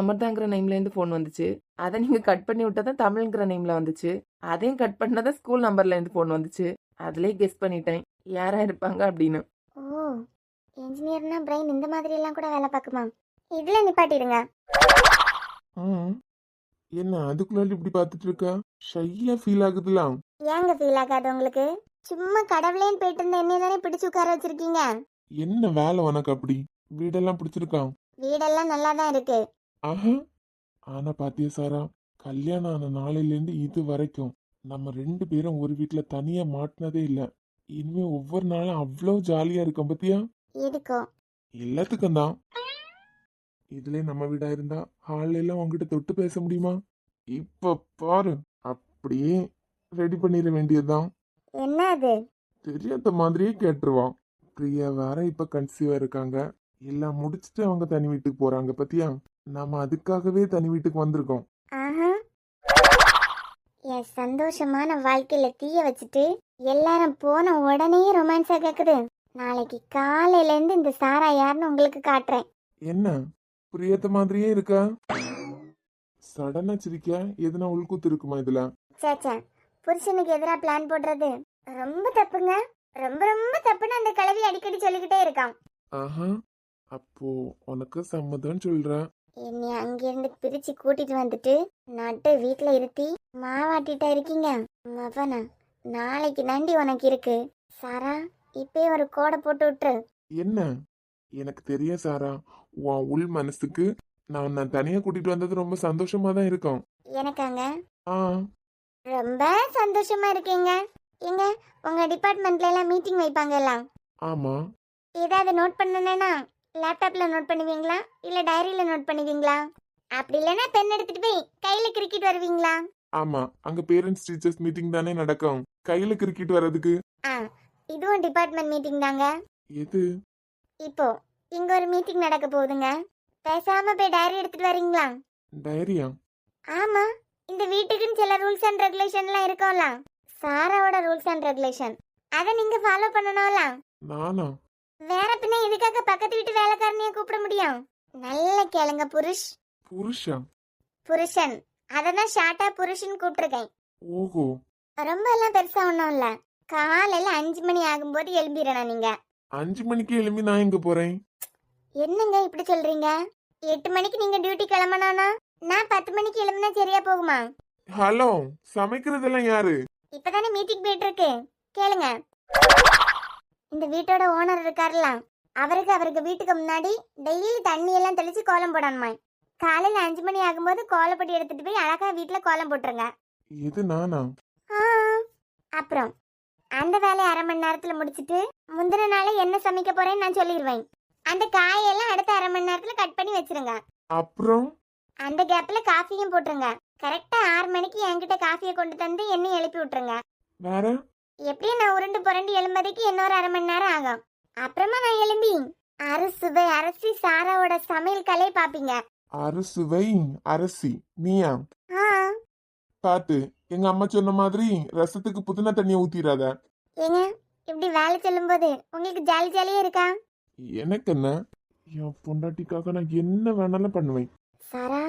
அமிர்தாங்கிற நேம்ல இருந்து ஃபோன் வந்துச்சு. அதை நீங்க கட் பண்ணி விட்டதான் தமிழ்ங்கிற நேம்ல வந்துச்சு. அதையும் கட் பண்ணதான் ஸ்கூல் நம்பர்ல இருந்து ஃபோன் வந்துச்சு. அதுலயே கெஸ் பண்ணிட்டேன் யாரா இருப்பாங்க அப்படின்னு. ஓ, இன்ஜினியர்னா பிரெயின் இந்த மாதிரி எல்லாம் கூட வேலை பார்க்குமா? இதுல நிப்பாட்டிடுங்க. என்ன அதுக்குள்ள இப்படி பார்த்துட்டு இருக்கா? ஷையா ஃபீல் ஆகுதுலாம். ஏங்க ஃபீல் ஆகாது உங்களுக்கு? சும்மா கடவுளேன்னு போயிட்டு இருந்த என்னைய தானே பிடிச்சு உட்கார வச்சிருக்கீங்க. என்ன வேலை உனக்கு அப்படி? வீடெல்லாம் பிடிச்சிருக்கான்? வீடெல்லாம் நல்லா தான் இருக்கு. ஆஹா, ஆனா பாத்தியா சாரா, கல்யாணம் ஆன நாளையில இருந்து இது வரைக்கும் நம்ம 2 பேரும் ஒரு வீட்டுல தனியா மாட்டினதே இல்ல. இனிமே ஒவ்வொரு நாளும் அவ்வளவு ஜாலியா இருக்கும் பத்தியா? இருக்கும். எல்லாத்துக்கும் தான். இதுல நம்ம வீடா இருந்தா ஹால்ல எல்லாம் உங்ககிட்ட தொட்டு பேச முடியுமா? இப்ப பாரு, அப்படியே ரெடி பண்ணிட வேண்டியதுதான். என்ன அது? தெரியாத மாதிரியே கேட்டுருவான். பிரியா வேற இப்ப கன்சீவா இருக்காங்க. எல்லாம் முடிச்சுட்டு அவங்க தனி வீட்டுக்கு போறாங்க பத்தியா? நாம அதுக்காகவே தனி வீட்டுக்கு வந்திருக்கோம். ஆஹா, என் சந்தோஷமான வாழ்க்கையில தீய வச்சுட்டு எல்லாரும் போன உடனே ரொமான்ஸா கேக்குது. நாளைக்கு காலையில இருந்து இந்த சாரா யாருன்னு உங்களுக்கு காட்டுறேன். என்ன பிரியத்த மாதிரியே இருக்கா? சடனா சிரிக்க எதுனா உள்கூத்து இருக்குமா இதுல? சேச்சா, புருஷனுக்கு எதிராக பிளான் போடுறது ரொம்ப தப்புங்க. ரொம்ப ரொம்ப தப்புன்னு அந்த கிழவி அடிக்கடி சொல்லிக்கிட்டே இருக்கான். ஆஹா, அப்போ உனக்கு சம்மதம் சொல்றேன். என்னை அங்கிருந்து பிரிச்சு கூட்டிட்டு வந்துட்டு நட்டு வீட்டுல இருத்தி மாவாட்டிட்டா இருக்கீங்க. மவனா, நாளைக்கு தாண்டி உனக்கு இருக்கு. சாரா, இப்பயே ஒரு கோடை போட்டு விட்டுரு. என்ன? எனக்கு தெரியும் சாரா, உன் உள் மனசுக்கு நான் தனியா கூட்டிட்டு வந்தது ரொம்ப சந்தோஷமா தான் இருக்கும். எனக்காங்க ஆ, ரொம்ப சந்தோஷமா இருக்கீங்க. எங்க உங்க டிபார்ட்மெண்ட்ல எல்லாம் மீட்டிங் வைப்பாங்க எல்லாம். ஆமா. ஏதாவது நோட் பண்ணனா லேப்டாப்ல நோட் பண்ணுவீங்களா இல்ல டைரியில நோட் பண்ணுவீங்களா? அப்படி இல்லைன்னா பென் எடுத்துட்டு போய் கையில கிரிக்கெட் வருவீங்களா? ஆமா, அங்க பேரண்ட்ஸ் டீச்சர்ஸ் மீட்டிங் தானே நடக்கும். கையில கிரிக்கெட் வர்றதுக்கு ஆ, இதுவும் டிபார்ட்மெண்ட் மீட்டிங் தாங்க. எது? இப்போ இங்க ஒரு மீட்டிங் நடக்க போகுதுங்க. பேசாம போய் டைரி எடுத்துட்டு வரீங்களா? டைரியா? ஆமா, இந்த வீட்டுக்குன்னு சில ரூல்ஸ் அண்ட் ரெகுலேஷன்லாம் இருக்கும்ல. சாராவோட ரூல்ஸ் அண்ட் ரெகுலேஷன் அதை நீங்க ஃபாலோ பண்ணணும்ல. நானா? வேற பின்ன இதுக்காக பக்கத்து வீட்டு வேலைக்காரனைய கூப்பிட முடியும்? நல்ல கேளுங்க புருஷா? புருஷன். அததான் ஷார்ட்டா புருஷன் கூப்பிட்டுருக்கேன். ஓஹோ. ரொம்ப எல்லாம் பெருசா ஒண்ணும் இல்ல. காலையில 5 மணி ஆகும்போது எழும்பிடணும் நீங்க. 5 மணிக்கு எழும்பி நான் எங்க போறேன்? என்னங்க இப்படி சொல்றீங்க? 8 மணிக்கு நீங்க டியூட்டி கிளம்பணும்னா நான் 10 மணிக்கு எழும்பினா சரியா போகுமா? ஹலோ, சமைக்கிறதெல்லாம் யாரு? இப்பதானே மீட்டிங் போயிட்டு இருக்கு, கேளுங்க. இந்த வீட்டோட ஓனர் இருக்காருல்ல, அவருக்கு வீட்டுக்கு முன்னாடி டெய்லி தண்ணி எல்லாம் தெளிச்சு கோலம் போடணுமா. காலையில 5 மணி ஆகும்போது கோலப்பட்டி எடுத்துட்டு போய் அழகா வீட்டுல கோலம் போட்டுருங்க. எது நானா? ஆ, அப்புறம் அந்த வேலையை 1/2 மணி நேரத்துல முடிச்சிட்டு முந்தின நாளே என்ன சமைக்க போறேன்னு நான் சொல்லிடுவேன். அந்த காயெல்லாம் அடுத்த 1/2 மணி நேரத்துல கட் பண்ணி வச்சிருங்க. அப்புறம் அந்த கேப்ல காஃபியும் போட்டுருங்க. கரெக்டா 6 மணிக்கு என்கிட்ட காஃபியை கொண்டு தந்து என்னையும் எழுப்பி விட்டுருங்க. வேற? எப்படியும் நான் உருண்டு புரண்டு எழும்பதைக்கு இன்னொரு 1/2 மணி நேரம் ஆகும். அப்புறமா நான் எழும்பி அறுசுவை அரசி சாராவோட சமையல் கலையை பாப்பீங்க. அறுசுவை அரசி நீயா? ஆ, பாத்து, எங்க அம்மா சொன்ன மாதிரி ரசத்துக்கு புதினா தண்ணிய ஊத்திராத. ஏங்க இப்படி வேலை சொல்லும்போது உங்களுக்கு ஜாலி ஜாலியா இருக்கா? எனக்கு என்ன, என் பொண்டாட்டிக்காக நான் என்ன வேணாலும் பண்ணுவேன். சாரா,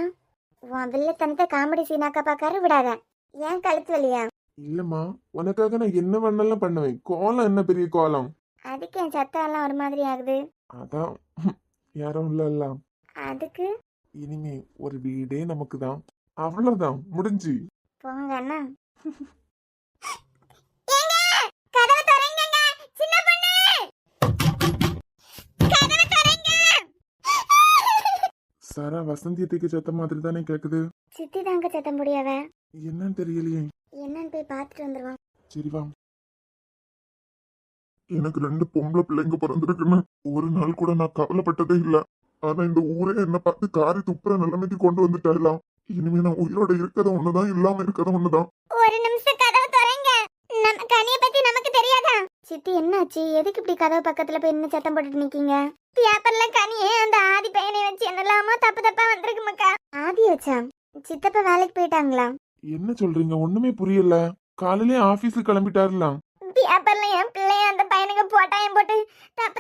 உன் வில்லத்தனத்தை காமெடி சீனாக்கா பாக்காரு விடாத. ஏன் கழுத்து வலியா? இல்லம்மா, உனக்காக நான் என்ன வேணாலும் பண்ணுவேன். கோலம் என்ன பெரிய கோலம்? அதுக்கு என் சத்தம் எல்லாம் ஒரு மாதிரி ஆகுது. அதான் யாரும் இல்ல. அதுக்கு இனிமே ஒரு வீடே நமக்கு தான். அவ்வளவுதான், முடிஞ்சு. போங்க அண்ணா. ஏங்க, கதவை திறங்கங்க, சின்ன பொண்ணு. கதவை திறங்க. சாரா, வசந்தியத்துக்கு சத்த மாதிரி தானே கேக்குது. சித்தி தாங்க சத்தம் முடியாவ. என்னன்னு தெரியலையே. என்னன்னு போய் பார்த்துட்டு வந்துருவான். சரி வா. எனக்கு 2 பொம்பளை பிள்ளைங்க பிறந்திருக்குன்னு ஒரு நாள் கூட நான் கவலைப்பட்டதே இல்ல. ஆனா இந்த ஊரே என்ன பார்த்து காரி துப்புற நிலைமைக்கு கொண்டு வந்துட்டாலாம். இனிமே நான் உயிரோட இருக்கத ஒண்ணுதான், இல்லாம இருக்கத ஒண்ணுதான். ஒரு நிமிஷம் கதவை திறங்க. நம்ம கனிய பத்தி நமக்கு தெரியாதா? சித்தி என்னாச்சு? எதுக்கு இப்படி கதவு பக்கத்துல போய் என்ன சத்தம் போட்டுட்டு நிக்கீங்க? பேப்பர்ல கனியே அந்த ஆதி பையனை வச்சு என்னலாமோ தப்பா வந்திருக்கு மக்கா. ஆதி வச்சா? சித்தப்பா வேலைக்கு போயிட்டாங்களா? என்ன சொல்றீங்க? ஒண்ணுமே புரியல. காலையிலே ஆபீஸுக்கு கிளம்பிட்டாருலாம். பேப்பர்ல என் பிள்ளைய அந்த பையனுக்கு போட்டாயம் போட்டு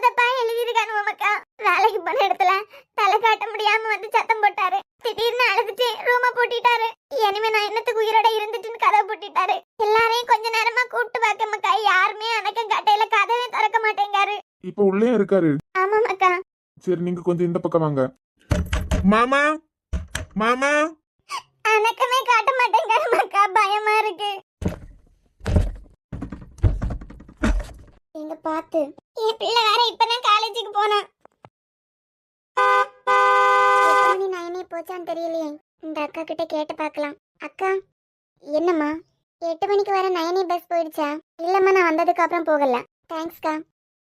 தப்பா எழுதிருக்கானு மக்கா. வேலைக்கு போன இடத்துல தலை காட்ட முடியாம வந்து சத்தம் போட்டாரு. திடீர்னு அழுதுட்டு ரூம பூட்டிட்டாரு. இனிமே நான் என்னத்துக்கு உயிரோட இருந்துட்டுன்னு கதவை பூட்டிட்டாரு. எல்லாரையும் கொஞ்ச நேரமா கூப்பிட்டு பார்க்க மக்கா, யாருமே அனக்கம் கட்டையில கதவே திறக்க மாட்டேங்காரு. இப்ப உள்ளே இருக்காரு. ஆமா மக்கா. சரி, நீங்க கொஞ்சம் இந்த பக்கம் வாங்க. மாமா, மாமா. அனக்கமே காட்ட மாட்டேங்காரு மக்கா, பயமா இருக்கு. எங்க பாத்து என் பிள்ளை வேற இப்பதான் காலேஜுக்கு போனா. எத்தனை மணி நயனே போச்சான்னு தெரியலையே. இந்த அக்கா கிட்ட கேட்டு பார்க்கலாம். அக்கா, என்னம்மா 8 மணிக்கு வர நயனி பஸ் போயிடுச்சா? இல்லம்மா, நான் வந்ததுக்கு அப்புறம் போகல. தேங்க்ஸ்க்கா.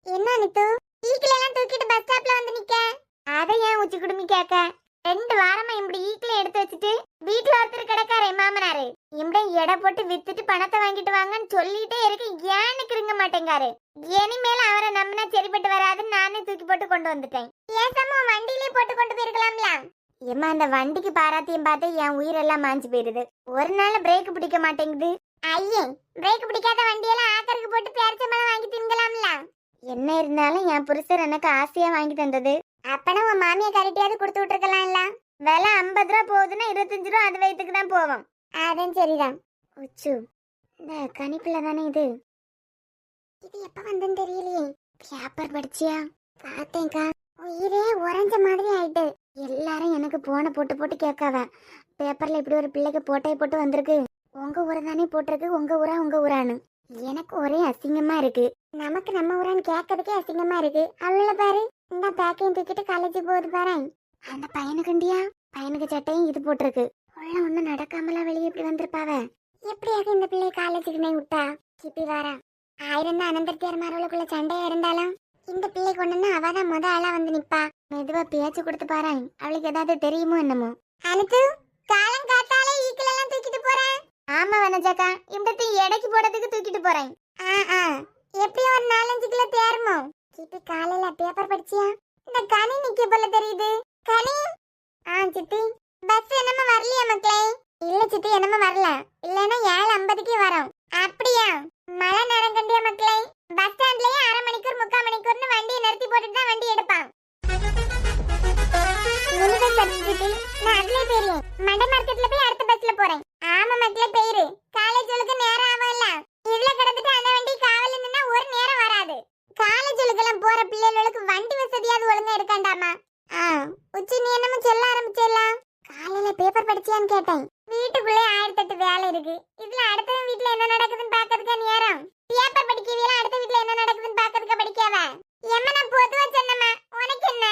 என்ன நித்து, ஈக்கில எல்லாம் தூக்கிட்டு பஸ் ஸ்டாப்ல வந்து நிக்க? அதை ஏன் உச்சி குடுமி கேக்க? 2 வாரமா இப்படி ஈக்கில எடுத்து வச்சுட்டு வீட்டுல ஒருத்தர் கிடக்காரே மாமனாரு, இப்படி எடை போட்டு வித்துட்டு பணத்தை வாங்கிட்டு வாங்கன்னு சொல்லிட்டே இருக்கு. ஏன்னு கிருங்க மாட்டேங்காரு. இனிமேல அவரை நம்பினா சரிப்பட்டு வராதுன்னு நானே தூக்கி போட்டு கொண்டு வந்துட்டேன். ஏசாம வண்டியிலே போட்டு கொண்டு போயிருக்கலாம்ல. ஏமா, அந்த வண்டிக்கு பாராத்தையும் பார்த்து என் உயிரெல்லாம் மாஞ்சு போயிருது. ஒரு நாள் பிரேக் பிடிக்க மாட்டேங்குது. ஐயே, பிரேக் பிடிக்காத வண்டியெல்லாம் ஆக்கருக்கு போட்டு பேரிச்சம்பழம் வாங்கி திங்கலாம்ல. என்ன இருந்தாலும் என் புருஷர் எனக்கு ஆசையா வாங்கி தந்தது. அப்பனா உன் மாமியை கரெக்டாவது கொடுத்து விட்டுருக்கலாம்ல. விலை 50 ரூபா போகுதுன்னா 25 ரூபா அது வயிற்றுக்கு தான் போவோம். அதுவும் சரிதான். உச்சு, இந்த கணிப்புல தானே இது. இது எப்ப வந்துன்னு தெரியலையே. பேப்பர் படிச்சியா? பார்த்தேன்க்கா. உயிரே உறைஞ்ச மாதிரி ஆயிட்டு. எல்லாரும் எனக்கு போன போட்டு போட்டு கேட்காவ. பேப்பர்ல இப்படி ஒரு பிள்ளைக்கு போட்டையை போட்டு வந்திருக்கு. உங்க ஊரை தானே போட்டிருக்கு, உங்க ஊரான்னு. எனக்கு ஒரே அசிங்கமா இருக்கு. நமக்கு நம்ம ஊரான்னு கேட்கறதுக்கே அசிங்கமா இருக்கு. அவள பாரு, இந்த பேக்கையும் தூக்கிட்டு காலேஜுக்கு போகுது பாரு. அந்த பையனுக்குண்டியா? பையனுக்கு சட்டையும் இது போட்டிருக்கு. உள்ள ஒண்ணும் நடக்காமலாம் வெளியே இப்படி வந்திருப்பாவ. எப்படியாக இந்த பிள்ளை காலேஜுக்கு நே விட்டா? சிப்பி வாரா. 1000 தான் அனந்தத்தியார் மாரவளுக்குள்ள சண்டையா இருந்தாலும் இந்த பிள்ளை கொண்டுன்னா அவதான் முத ஆளா வந்து நிப்பா. மெதுவா பேச்சு கொடுத்து பாரு, அவளுக்கு ஏதாவது தெரியுமோ என்னமோ. அனுத்து காலம் காத்தாலே ஈக்கில எல்லாம் தூக்கிட்டு போறேன். ஆமா வனஜாக்கா, இப்படி எடைக்கு போடுறதுக்கு தூக்கிட்டு போறேன். எப்படி ஒரு 4-5 கிலோ தேருமோ? சித்தி காலையில பேப்பர் படிச்சியா? இந்த கனி நிக்க போல தெரியுது. கனி சித்தி பஸ் என்னமா வரலையா மக்களே? இல்ல சித்தி என்னமா வரல, இல்லன்னா 7:50க்கு வரோம். அப்படியா? மழை நேரம் கண்டியா மக்களே? பஸ் ஸ்டாண்ட்லயே 1/2 மணிக்கூர் 3/4 மணிக்கூர்னு வண்டியை நிறுத்தி போட்டுட்டு தான் வண்டி எடுப்பான். நான் அதுலயே போயிருவேன். மண்டை மார்க்கெட்ல போய் அடுத்த பஸ்ல போறேன். ஆமா மக்களே போயிரு, காலேஜுக்கு நேரம் ஆகும்ல. இதுல கிடந்துட்டு அந்த வண்டி காவல நின்னா ஒரு நேரம் வராது. காலேஜுக்கெல்லாம் போற பிள்ளைகளுக்கு வண்டி வசதியாவது ஒழுங்கா இருக்காண்டாமா. உச்சி நீ என்னமோ சொல்ல ஆரம்பிச்சிடலாம். காலையில பேப்பர் படிச்சியான்னு கேட்டேன். வீட்டுக்குள்ளே 1008 வேலை இருக்கு. இதுல அடுத்த வீட்டுல என்ன நடக்குதுன்னு பாக்கிறதுக்கா நேரம்? பேப்பர் படிக்கவியெல்லாம் அடுத்த வீட்டுல என்ன நடக்குதுன்னு பாக்கிறதுக்கா படிக்காவ? எம்ம நான் பொதுவா சொன்னமா, உனக்கு என்ன?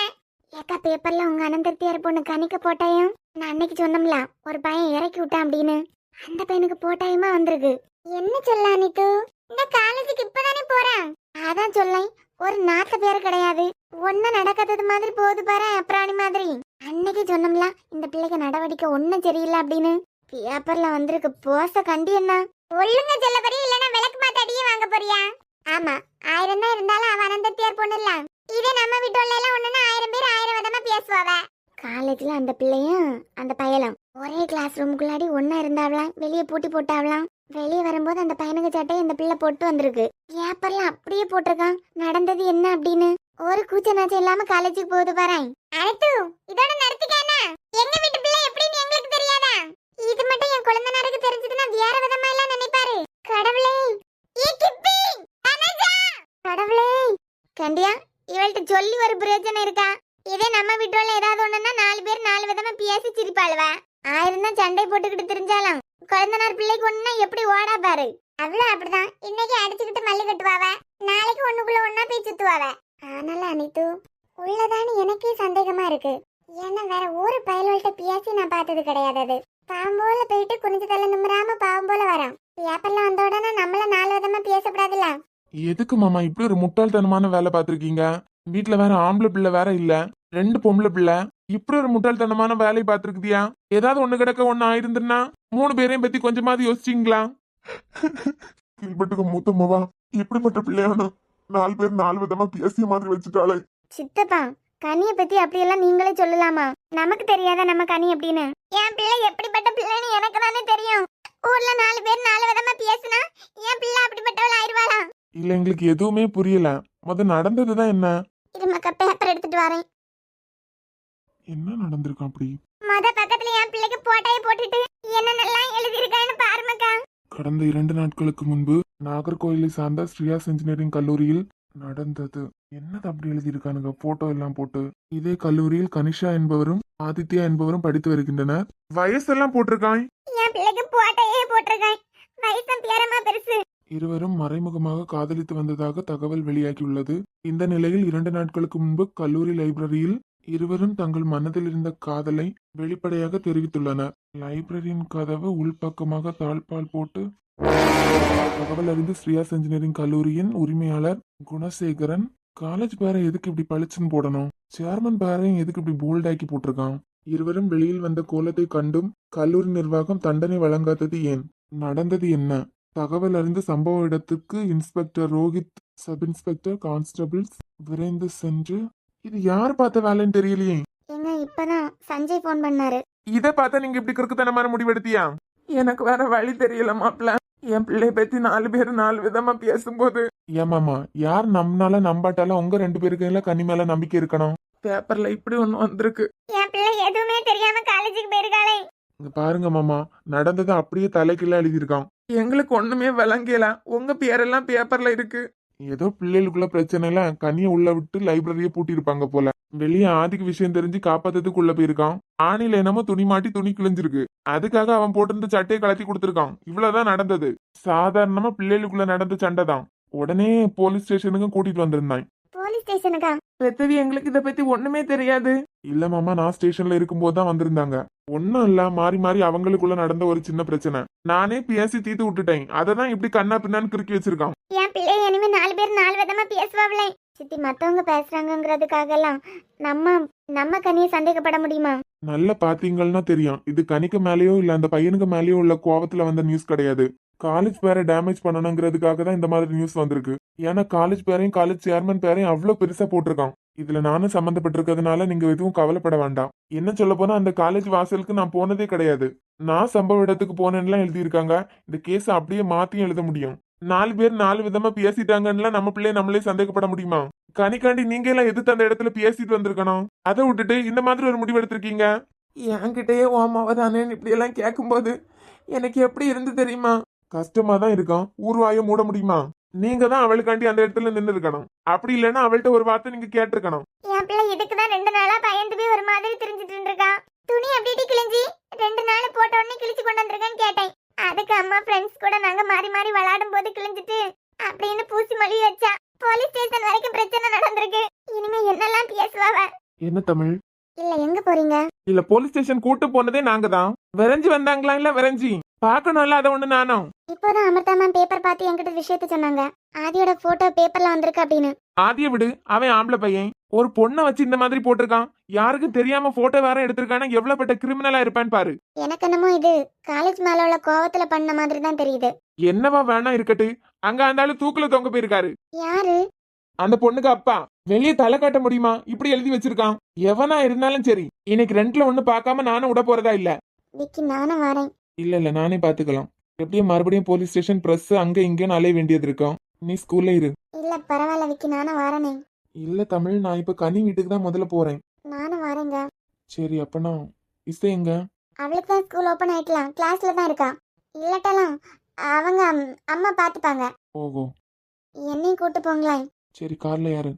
ஏக்கா பேப்பர்ல உங்க அனந்தத்தியார் பொண்ணு கணிக்க போட்டாயும் நான் அன்னைக்கு சொன்னோம்ல ஒரு பையன் இறக்கி விட்டான் அப்படின்னு, அந்த பையனுக்கு போட்டாயுமா வந்திருக்கு. என்ன சொல்ல அனித்து? இந்த காலேஜுக்கு இப்பதானே போறான். அதான் சொல்லேன், ஒரு நாத்த பேர் கிடையாது. ஒன்னும் நடக்காதது மாதிரி போகுது பாரு அப்ராணி மாதிரி. அன்னைக்கு சொன்னோம்ல இந்த பிள்ளைக்கு நடவடிக்கை ஒன்னும் சரியில்லை அப்படின்னு. பேப்பர்ல வந்திருக்கு போச கண்டி என்ன? ஒழுங்க சொல்ல போறியா இல்லன்னா விளக்கு மாத்தாடியே வாங்க போறியா? ஆமா, 1000 தான் இருந்தாலும் அவன் அனந்தத்தியார் பொண்ணு இல்ல. இதே நம்ம வீட்டுல எல்லாம் ஒண்ணுன்னா 1000 பேர் 1000 விதமா பேசுவாவ. காலேஜ்ல அந்த பிள்ளையும் அந்த பயலும் ஒரே கிளாஸ் ரூமுக்குள்ளாடி ஒன்னா இருந்தாவலாம், வெளியே பூட்டி போட்டாவலாம். வெளியே வரும்போது அந்த பையனுக்கு சட்டை இந்த பிள்ளை போட்டு வந்திருக்கு. பேப்பர்ல அப்படியே போட்டிருக்கான் நடந்தது என்ன அப்படின்னு. ஒரு கூச்ச நாச்சம் இல்லாம காலேஜுக்கு போகுது பாரு. அனைத்து இதோட நிறுத்திக்கானே. எங்க வீட்டு பிள்ளை எப்படின்னு எங்களுக்கு தெரியாதா? இது மட்டும் என் குழந்தைனாருக்கு தெரிஞ்சதுன்னா வேற விதமா எல்லாம் நினைப்பாரு. கடவுளே, ஏ கிப்பி அனஜா, கடவுளே கண்டியா இவள்கிட்ட சொல்லி ஒரு பிரயோஜனம் இருக்கா? இதே நம்ம வீட்டுல ஏதாவது ஒண்ணுன்னா 4 பேர் 4 விதமா பேசி சிரிப்பாளுவ. 1000 தான் சண்டை போட்டுக்கிட்டு தெரிஞ்சாலும் குழந்தைனார் பிள்ளைக்கு ஒண்ணுன்னா எப்படி ஓடா பாரு. அவ்வளவு அப்படிதான். இன்னைக்கு அடிச்சுக்கிட்டு மல்லு கட்டுவாவ, நாளைக்கு ஒண்ணுக்குள்ள ஒன்னா போய் சுத்துவாவ. ஆனால அனித்து உள்ளதான்னு எனக்கே சந்தேகமா இருக்கு. ஏன்னா வேற ஒரு பயல்கள்ட்ட பேசி நான் பார்த்தது கிடையாது. அது பாவம் போல போயிட்டு குனிஞ்சு தள்ள நிம்மராம பாவம் போல வரான். பேப்பர்ல வந்த உடனே நம்மள 4 விதமா பேசப்படாதுல்ல. எதுக்கு மாமா இப்படி ஒரு முட்டாள்தனமான வேலை பார்த்திருக்கீங்க? வீட்டுல வேற ஆம்பளை பிள்ளை வேற இல்ல, 2 பொம்பளை பிள்ளை. இப்படி ஒரு முட்டாள்தனமான வேலையை பார்த்திருக்குதியா? ஏதாவது ஒண்ணு கிடக்க ஒண்ணு ஆயிருந்துன்னா 3 பேரையும் பத்தி கொஞ்சமாவது யோசிச்சீங்களா? கீழ்பட்டுக்கு மூத்தம்மாவா இப்படிப்பட்ட பிள்ளையானு 4 பேர் 4 விதமா பேசிய மாதிரி வச்சுட்டாளே. சித்தப்பா, கனிய பத்தி அப்படியெல்லாம் நீங்களே சொல்லலாமா? நமக்கு தெரியாதா நம்ம கனி அப்படின்னு? என் பிள்ளை எப்படிப்பட்ட பிள்ளைன்னு எனக்கு தானே தெரியும். ஊர்ல 4 பேர் 4 விதமா பேசினா என் பிள்ளை அப்படிப்பட்டவள் ஆயிடுவாளா? இல்ல, எங்களுக்கு எதுவுமே புரியல. நடந்ததுதான் என்ன? இது மக்கா பேப்பர் எடுத்துட்டு வரேன். என்ன நடந்திருக்கும் அப்படி? பக்கத்துல என் பிள்ளைக்கு போட்டாயை போட்டுட்டு என்னென்னலாம் எழுதி இருக்கான்னு பாருமக்கா. கடந்த 2 நாட்களுக்கு முன்பு நாகர்கோயிலை சார்ந்த ஸ்ரீயாஸ் இன்ஜினியரிங் கல்லூரியில் நடந்தது. என்னது அப்படி எழுதியிருக்கானுங்க போட்டோ எல்லாம் போட்டு. இதே கல்லூரியில் கனிஷா என்பவரும் ஆதித்யா என்பவரும் படித்து வருகின்றனர். வயசெல்லாம் போட்டிருக்கான். என் பிள்ளைக்கு போட்டாயே போட்டிருக்கான். வயசும் பேரமா பெருசு. இருவரும் மறைமுகமாக காதலித்து வந்ததாக தகவல் வெளியாகியுள்ளது. இந்த நிலையில் 2 நாட்களுக்கு முன்பு கல்லூரி லைப்ரரியில் இருவரும் தங்கள் மனதில் இருந்த காதலை வெளிப்படையாக தெரிவித்துள்ளனர். லைப்ரரியின் கதவு உள்பக்கமாக தாழ்பால் போட்டு தகவல் அறிந்து ஸ்ரீயாஸ் இன்ஜினியரிங் கல்லூரியின் உரிமையாளர் குணசேகரன், காலேஜ் பேரை எதுக்கு இப்படி பளிச்சுன்னு போடணும், சேர்மன் பேரையும் எதுக்கு இப்படி போல்டாக்கி போட்டிருக்கான். இருவரும் வெளியில் வந்த கோலத்தை கண்டும் கல்லூரி நிர்வாகம் தண்டனை வழங்காதது ஏன்? நடந்தது என்ன? தகவல் அறிந்து சம்பவ இடத்துக்கு inspector Rohit, sub inspector constables விரைந்து சென்று, இது யார் பார்த்த வேலைன்னு தெரியலையே. எங்க இப்பதான் சஞ்சய் போன் பண்ணாரு. இதை பார்த்தா நீங்க இப்படி கிறுக்குத்தனமான முடிவெடுத்தியா? எனக்கு வேற வழி தெரியல மாப்ள. என் பிள்ளைய பத்தி 4 பேர் 4 விதமா பேசும்போது ஏமாமா, யார் நம்பினால நம்பாட்டால உங்க 2 பேருக்கு எல்லாம் கனி மேல நம்பிக்கை இருக்கணும். பேப்பர்ல இப்படி ஒண்ணு வந்திருக்கு. என் பிள்ளை எதுவுமே தெரியாம காலேஜுக்கு போயிருக்காளே. இங்க பாருங்க மாமா, நடந்ததை அப்படியே தலைக்கீழ எழுதியிருக்கான். எங்களுக்கு ஒண்ணுமே விளங்கல. உங்க பேரெல்லாம் பேப்பர்ல இருக்கு. ஏதோ பிள்ளைகளுக்குள்ள பிரச்சனைல கனியை உள்ள விட்டு லைப்ரரியை பூட்டி இருப்பாங்க போல. வெளியே ஆதிக்கு விஷயம் தெரிஞ்சு காப்பாத்ததுக்கு உள்ள போயிருக்கான். ஆணில என்னமோ துணி மாட்டி துணி கிழிஞ்சிருக்கு. அதுக்காக அவன் போட்டிருந்த சட்டையை கலத்தி கொடுத்துருக்கான். இவ்வளவுதான் நடந்தது. சாதாரணமா பிள்ளைகளுக்குள்ள நடந்த சண்டை தான். உடனே போலீஸ் ஸ்டேஷனுக்கு கூட்டிட்டு வந்திருந்தான். போலீஸ் ஸ்டேஷனுக்கா? பெத்தவி, எங்களுக்கு இத பத்தி ஒண்ணுமே தெரியாது. இல்ல மாமா, நான் ஸ்டேஷன்ல இருக்கும்போது தான் வந்திருந்தாங்க. ஒன்னும் இல்ல, மாறி மாறி அவங்களுக்குள்ள நடந்த ஒரு சின்ன பிரச்சனை. நானே பேசி தீர்த்து விட்டுட்டேன். அததான் இப்படி கண்ணா பின்னான்னு கிறுக்கி வச்சிருக்கான். என் பிள்ளை இனிமே 4 பேர் 4 விதமா பேசுவாங்களே. சித்தி மத்தவங்க பேசுறாங்கங்கிறதுக்காகலாம் நம்ம நம்ம கனியை சந்தேகப்பட முடியுமா? நல்லா பாத்தீங்கன்னா தெரியும், இது கனிக்கு மேலேயோ இல்ல அந்த பையனுக்கு மேலேயோ உள்ள கோவத்துல வந்த நியூஸ் கிடையாது. காலேஜ் பேரை டேமேஜ் பண்ணணுங்கிறதுக்காக தான் இந்த மாதிரி நியூஸ் வந்திருக்கு. ஏன்னா காலேஜ் பேரையும் காலேஜ் சேர்மன் பேரையும் அவ்வளவு பெருசா போட்டிருக்கான். இதுல நானும் சம்பந்தப்பட்டிருக்கிறதுனால நீங்க எதுவும் கவலைப்பட வேண்டாம். என்ன சொல்ல போனா அந்த காலேஜ் வாசலுக்கு நான் போனதே கிடையாது. நான் சம்பவ இடத்துக்கு போனேன்னுலாம் எழுதியிருக்காங்க. இந்த கேஸ் அப்படியே மாத்தியும் எழுத முடியும். 4 பேர் 4 விதமா பேசிட்டாங்கன்னா நம்ம பிள்ளைய நம்மளே சந்தேகப்பட முடியுமா? கனிக்காண்டி நீங்க எல்லாம் எதிர்த்து அந்த இடத்துல பேசிட்டு வந்திருக்கணும். அதை விட்டுட்டு இந்த மாதிரி ஒரு முடிவு எடுத்திருக்கீங்க. என்கிட்டயே ஓமாவ தானேன்னு இப்படி எல்லாம் கேட்கும்போது எனக்கு எப்படி இருந்து தெரியுமா? கஷ்டமா தான் இருக்கும். ஊர்வாய மூட முடியுமா? நீங்க தான் அவளுக்காண்டி அந்த இடத்துல நின்று இருக்கணும். அப்படி இல்லைன்னா அவள்கிட்ட ஒரு வார்த்தை நீங்க கேட்டிருக்கணும். என் பிள்ளை இதுக்கு தான் 2 நாளா பயந்து போய் ஒரு மாதிரி திரிஞ்சிட்டு இருக்கான். துணி அப்படியே கிழிஞ்சி 2 நாள் போட்ட உடனே கிழிச்சு கொண்டு வந்திருக்கேன்னு கேட்டேன். அதுக்கு அம்மா ஃப்ரெண்ட்ஸ் கூட நாங்க மாறி மாறி விளையாடும் போது கிழிஞ்சிட்டு அப்படின்னு பூசி மொழி வச்சா. போலீஸ் ஸ்டேஷன் வரைக்கும் பிரச்சனை நடந்திருக்கு. இனிமே என்னெல்லாம் பேசுவாவ? என்ன தமிழ்? இல்ல எங்க போறீங்க? இல்ல போலீஸ் ஸ்டேஷன் கூட்டு போனதே நாங்க தான். விரைஞ்சு வந்தாங்களா இல்ல விரைஞ்சி பாக்கணும்ல, அதை ஒண்ணு நானும். இப்போதான் அமிர்தா மேம் பேப்பர் பார்த்து என்கிட்ட விஷயத்த சொன்னாங்க. ஆதியோட போட்டோ பேப்பர்ல வந்திருக்கு அப்படின்னு. ஆதிய விடு, அவன் ஆம்பளை பையன். ஒரு பொண்ணை வச்சு இந்த மாதிரி போட்டிருக்கான். யாருக்கும் தெரியாம போட்டோ வேற எடுத்திருக்கானா எவ்வளவு பெட்ட கிரிமினலா இருப்பான்னு பாரு. எனக்கு என்னமோ இது காலேஜ் மேல உள்ள கோவத்துல பண்ண மாதிரி தான் தெரியுது. என்னவா வேணா இருக்கட்டு, அங்க அந்த ஆளு தூக்குல தொங்க போயிருக்காரு. யாரு? அந்த பொண்ணுக்கு அப்பா. வெளியே தலை காட்ட முடியுமா? இப்படி எழுதி வச்சிருக்கான். எவனா இருந்தாலும் சரி, இன்னைக்கு 2ல 1 பார்க்காம நானும் விட போறதா இல்ல. விக்கி நானும் வரேன். இல்ல நானே பாத்துக்கலாம். எப்படியும் மறுபடியும் போலீஸ் ஸ்டேஷன் பிரஸ் அங்க இங்கன்னு அலைய வேண்டியது இருக்கும். நீ ஸ்கூல்ல இரு. இல்ல பரவாயில்ல விக்கி நானும் வரேனே. இல்ல தமிழ், நான் இப்ப கனி வீட்டுக்கு தான் முதல்ல போறேன். நானும் வரேங்க. சரி அப்பனா இசை எங்க? அவளுக்கு தான் ஸ்கூல் ஓபன் ஆயிட்டலாம், கிளாஸ்ல தான் இருக்கா. இல்லட்டலாம் அவங்க அம்மா பாத்துப்பாங்க. ஓஹோ என்னையும் கூட்டு போங்களேன். சரி, கார்ல யாரு?